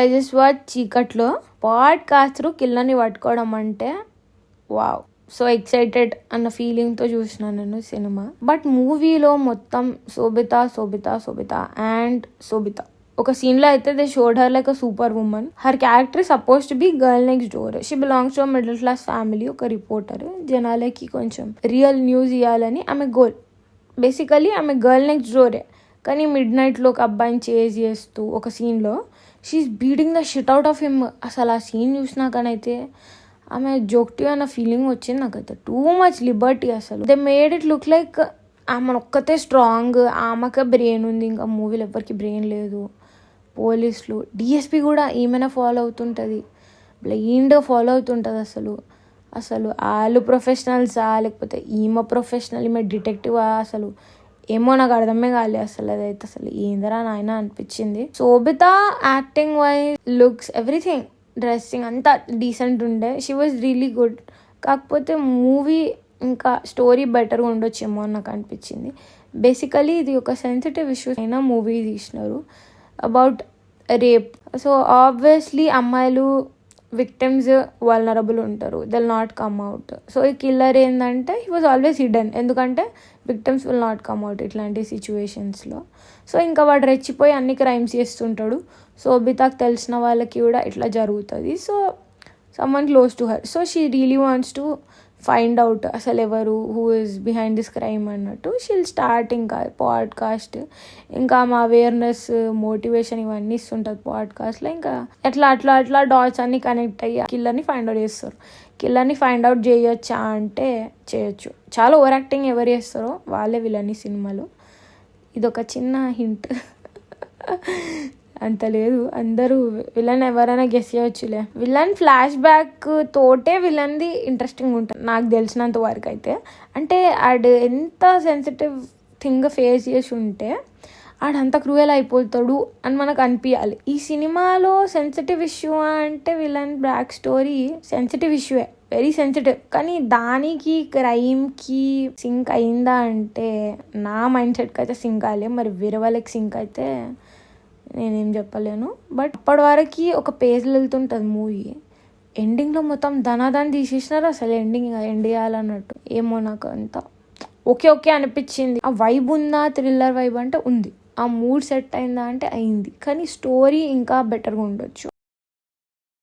I just watch చీకట్లో podcast కిల్లని పట్టుకోవడం అంటే వావ్, సో ఎక్సైటెడ్ అన్న ఫీలింగ్తో చూసిన నేను సినిమా. బట్ మూవీలో మొత్తం శోభిత అండ్ శోభిత ఒక సీన్లో అయితే they showed her like a super woman. Her character suppose to be girl next door. She belongs to middle class family. ఒక రిపోర్టర్, జనాలకి కొంచెం రియల్ న్యూస్ ఇవ్వాలని ఆమె గోల్. బేసికలీ ఆమె గర్ల్ నెక్స్ట్ డోరే, కానీ మిడ్ నైట్లో ఒక అబ్బాయిని చేజ్ చేస్తూ ఒక సీన్లో she's beating the shit out of him. అసలు ఆ సీన్ చూసినాకనైతే ఆమె జోక్టివ్ అన్న ఫీలింగ్ వచ్చింది నాకైతే. టూ మచ్ లిబర్టీ అసలు. They made it look like ఆమె ఒక్కతే స్ట్రాంగ్, ఆమెకే బ్రెయిన్ ఉంది, ఇంకా మూవీలో ఎవరికి బ్రెయిన్ లేదు. పోలీసులు, డిఎస్పీ కూడా ఈమెనే ఫాలో అవుతుంటుంది, బ్లైండ్గా ఫాలో అవుతుంటుంది. అసలు వాళ్ళు ప్రొఫెషనల్సా లేకపోతే ఈమె ప్రొఫెషనల్, ఈమె డిటెక్టివా అసలు ఏమో నాకు అర్థమే కాలే అసలు. అదైతే అసలు ఏందరా నాయన అనిపించింది. Sobhita acting wise, looks, everything, dressing అంతా డీసెంట్ ఉండే. She was really good. కాకపోతే మూవీ ఇంకా స్టోరీ బెటర్గా ఉండొచ్చేమో అని నాకు అనిపించింది. బేసికలీ ఇది ఒక సెన్సిటివ్ ఇష్యూ అయినా మూవీ తీసినారు అబౌట్ రేప్. సో ఆబ్వియస్లీ అమ్మాయిలు విక్టిమ్స్ వల్నరబుల్ ఉంటారు, they'll not come out. So ఈ కిల్లర్ ఏంటంటే హీ వాజ్ ఆల్వేస్ హిడెన్, ఎందుకంటే victims will not come out ఇట్లాంటి సిచ్యువేషన్స్లో. సో ఇంకా వాడు రెచ్చిపోయి అన్ని క్రైమ్స్ చేస్తుంటాడు. శోభితకు తెలిసిన వాళ్ళకి కూడా ఇట్లా జరుగుతుంది. So someone close to her. So she really wants to find out అసలు ఎవరు, who is behind this crime అన్నట్టు. షీల్ స్టార్ట్ ఇంకా పాడ్కాస్ట్, ఇంకా మా అవేర్నెస్, మోటివేషన్ ఇవన్నీ ఇస్తుంటుంది పాడ్కాస్ట్లో. ఇంకా అట్లా డాట్స్ అన్ని కనెక్ట్ అయ్యి కిల్లర్ని ఫైండ్ అవుట్ చేస్తారు. కిల్లర్ని ఫైండ్ అవుట్ చేయొచ్చా అంటే చేయొచ్చు. చాలా ఓవర్ యాక్టింగ్ ఎవరు చేస్తారో వాళ్ళే విలన్ ఈ సినిమాలో. ఇదొక చిన్న హింట్. అంత లేదు, అందరూ విలన్ ఎవరైనా గెస్ చేయొచ్చులే. విలన్ ఫ్లాష్ బ్యాక్ తోటే విలన్ది ఇంట్రెస్టింగ్ ఉంటుంది నాకు తెలిసినంత వరకు అయితే. అంటే ఆడు ఎంత సెన్సిటివ్ థింగ్ ఫేస్ చేసి ఉంటే ఆడంత క్రూయల్ అయిపోతాడు అని మనకు అనిపించాలి. ఈ సినిమాలో సెన్సిటివ్ ఇష్యూ అంటే విలన్ బ్యాక్ స్టోరీ సెన్సిటివ్ ఇష్యూయే, వెరీ సెన్సిటివ్. కానీ దానికి క్రైమ్కి సింక్ అయిందా అంటే నా మైండ్ సెట్కి అయితే సింక్ అవ్వలే. మరి వేరే వాళ్ళకి సింక్ అయితే నేనేం చెప్పలేను. బట్ అప్పటి వరకు ఒక పేజ్లో వెళ్తుంటుంది మూవీ. ఎండింగ్లో మొత్తం ధనాదాన్ని తీసేసినారు. అసలు ఎండ్ చేయాలన్నట్టు ఏమో నాకు అంతా ఓకే అనిపించింది. ఆ వైబ్ ఉందా, థ్రిల్లర్ వైబ్ అంటే ఉంది. ఆ మూడ్ సెట్ అయిందా అంటే అయింది. కానీ స్టోరీ ఇంకా బెటర్గా ఉండొచ్చు.